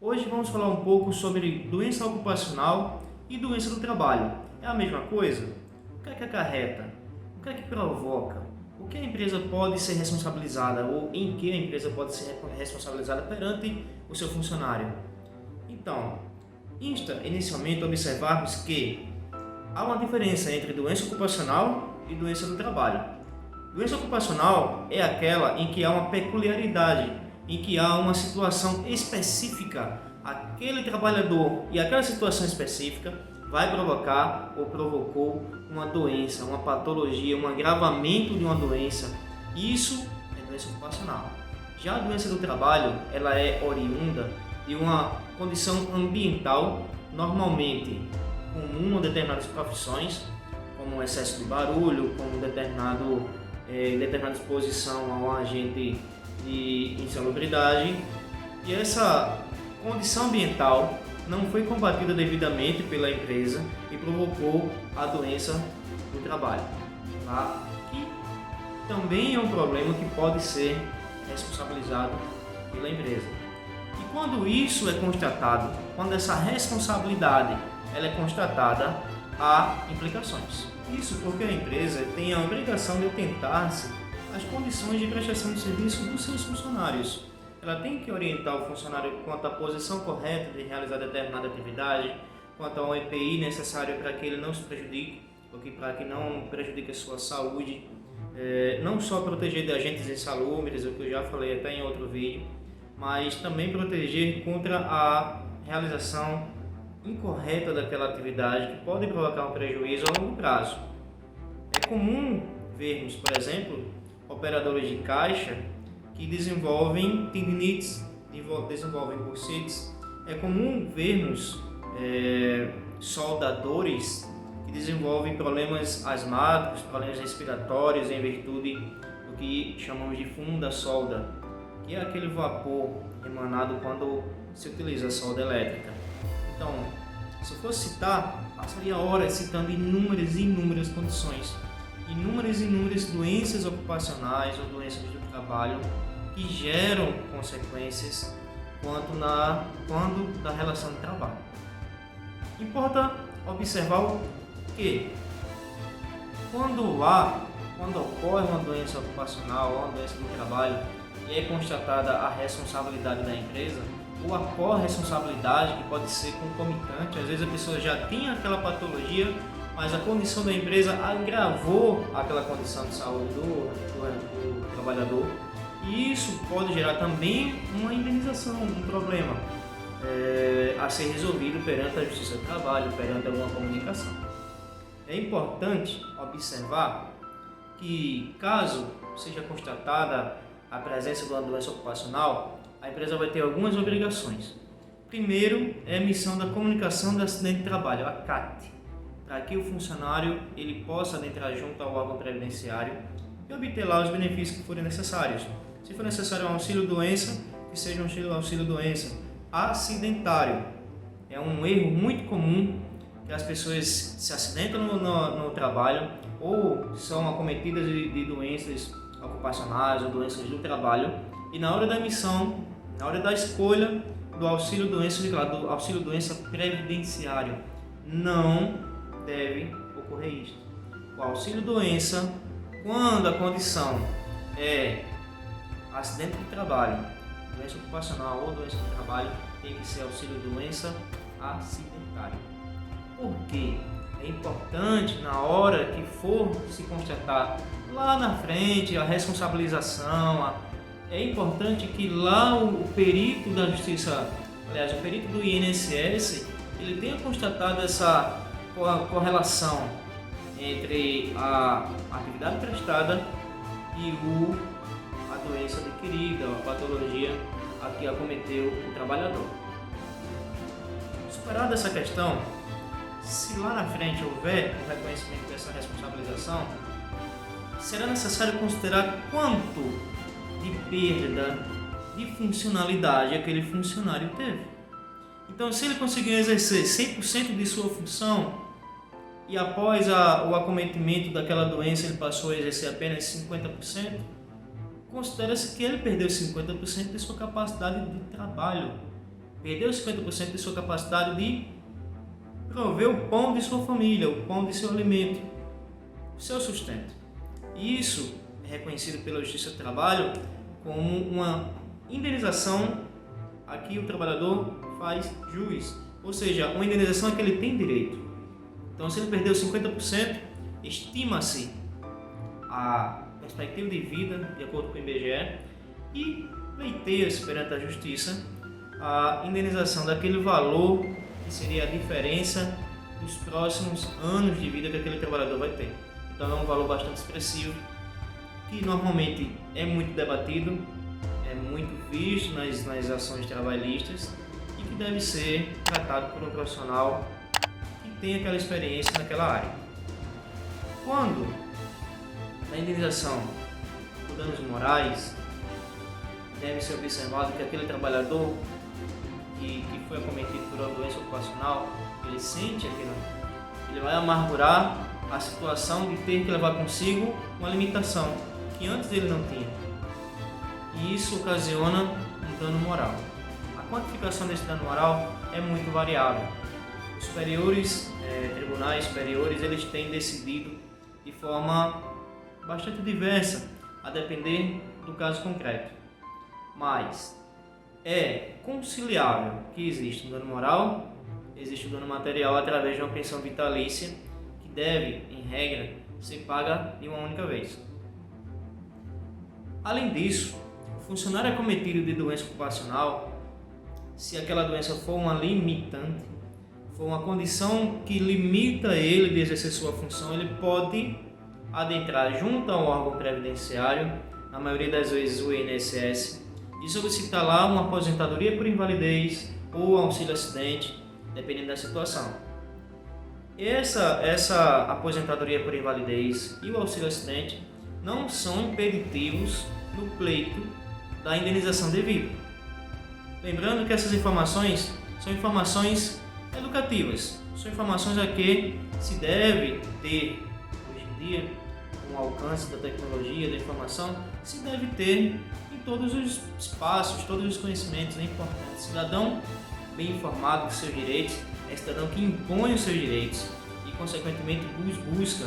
Hoje vamos falar um pouco sobre doença ocupacional e doença do trabalho. É a mesma coisa? O que é que acarreta? O que é que provoca? O que a empresa pode ser responsabilizada ou em que a empresa pode ser responsabilizada perante o seu funcionário? Então, insta inicialmente a observarmos que há uma diferença entre doença ocupacional e doença do trabalho. Doença ocupacional é aquela em que há uma peculiaridade, em que há uma situação específica, aquele trabalhador e aquela situação específica vai provocar ou provocou uma doença, uma patologia, um agravamento de uma doença. Isso é doença ocupacional. Já a doença do trabalho, ela é oriunda de uma condição ambiental, normalmente comum a determinadas profissões, como um excesso de barulho, como determinada exposição a um agente de insalubridade, e essa condição ambiental não foi combatida devidamente pela empresa e provocou a doença do trabalho, tá? Que também é um problema que pode ser responsabilizado pela empresa. E quando isso é constatado, quando essa responsabilidade ela é constatada, há implicações. Isso porque a empresa tem a obrigação de atentar-se às condições de prestação de serviço dos seus funcionários. Ela tem que orientar o funcionário quanto à posição correta de realizar determinada atividade, quanto ao EPI necessário para que ele não se prejudique, ou para que não prejudique a sua saúde, não só proteger de agentes insalubres, o que eu já falei até em outro vídeo, mas também proteger contra a realização incorreta daquela atividade que pode provocar um prejuízo a longo prazo. É comum vermos, por exemplo, operadores de caixa que desenvolvem tendinites, desenvolvem bursites. É comum vermos soldadores que desenvolvem problemas asmáticos, problemas respiratórios em virtude do que chamamos de fumo da solda, que é aquele vapor emanado quando se utiliza a solda elétrica. Então, se eu fosse citar, passaria horas citando inúmeras condições, inúmeras doenças ocupacionais ou doenças do trabalho que geram consequências quando da relação de trabalho. Importa observar o que quando ocorre uma doença ocupacional ou uma doença do trabalho e é constatada a responsabilidade da empresa, ou a corresponsabilidade, que pode ser concomitante. Às vezes a pessoa já tinha aquela patologia, mas a condição da empresa agravou aquela condição de saúde do trabalhador, e isso pode gerar também uma indenização, um problema a ser resolvido perante a Justiça do Trabalho, perante alguma comunicação. É importante observar que, caso seja constatada a presença de uma doença ocupacional, a empresa vai ter algumas obrigações. Primeiro é a emissão da comunicação do acidente de trabalho, a CAT, para que o funcionário ele possa adentrar junto ao órgão previdenciário e obter lá os benefícios que forem necessários. Se for necessário um auxílio-doença, que seja um auxílio-doença acidentário. É um erro muito comum que as pessoas se acidentam no trabalho ou são acometidas de doenças ocupacionais ou doenças do trabalho, e na hora da emissão, na hora da escolha do auxílio-doença previdenciário, não deve ocorrer isto. O auxílio-doença, quando a condição é acidente de trabalho, doença ocupacional ou doença do trabalho, tem que ser auxílio-doença acidentário. Por quê? É importante, na hora que for se constatar lá na frente a responsabilização, é importante que lá o perito da Justiça, aliás, o perito do INSS, ele tenha constatado essa correlação entre a atividade prestada e a doença adquirida, a patologia a que acometeu o trabalhador. Superada essa questão, se lá na frente houver o reconhecimento dessa responsabilização, será necessário considerar quanto de perda de funcionalidade aquele funcionário teve. Então, se ele conseguiu exercer 100% de sua função e após o acometimento daquela doença ele passou a exercer apenas 50%, considera-se que ele perdeu 50% de sua capacidade de trabalho. perdeu 50% de sua capacidade de prover o pão de sua família, o pão de seu alimento, o seu sustento. E isso é reconhecido pela Justiça do Trabalho como uma indenização a que o trabalhador faz jus, ou seja, uma indenização a que ele tem direito. Então, se ele perdeu 50%, estima-se a perspectiva de vida, de acordo com o IBGE, e pleiteia-se perante a Justiça a indenização daquele valor que seria a diferença dos próximos anos de vida que aquele trabalhador vai ter. Então, é um valor bastante expressivo, que normalmente é muito debatido, é muito visto nas ações trabalhistas e que deve ser tratado por um profissional que tem aquela experiência naquela área. Quando na indenização por danos morais, deve ser observado que aquele trabalhador que foi acometido por uma doença ocupacional, ele sente aquilo, ele vai amargurar a situação de ter que levar consigo uma limitação que antes dele não tinha. E isso ocasiona um dano moral. A quantificação desse dano moral é muito variável. Os tribunais superiores, eles têm decidido de forma bastante diversa, a depender do caso concreto. Mas é conciliável que existe um dano moral, existe o dano material através de uma pensão vitalícia, que deve, em regra, ser paga de uma única vez. Além disso, o funcionário acometido de doença ocupacional, se aquela doença for uma limitante, for uma condição que limita ele de exercer sua função, ele pode adentrar junto ao órgão previdenciário, na maioria das vezes o INSS, e solicitar lá uma aposentadoria por invalidez ou auxílio acidente, dependendo da situação. Essa aposentadoria por invalidez e o auxílio acidente não são impeditivos do pleito da indenização devida. Lembrando que essas informações são informações educativas, são informações a que se deve ter, hoje em dia, com o alcance da tecnologia, da informação, se deve ter em todos os espaços, todos os conhecimentos. É importante. Cidadão bem informado dos seus direitos é cidadão que impõe os seus direitos e, consequentemente, os busca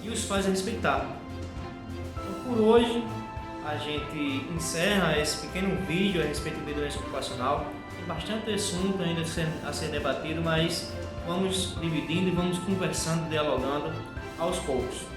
e os faz respeitar. Então, por hoje, a gente encerra esse pequeno vídeo a respeito de doença ocupacional. Tem bastante assunto ainda a ser debatido, mas vamos dividindo e vamos conversando, dialogando aos poucos.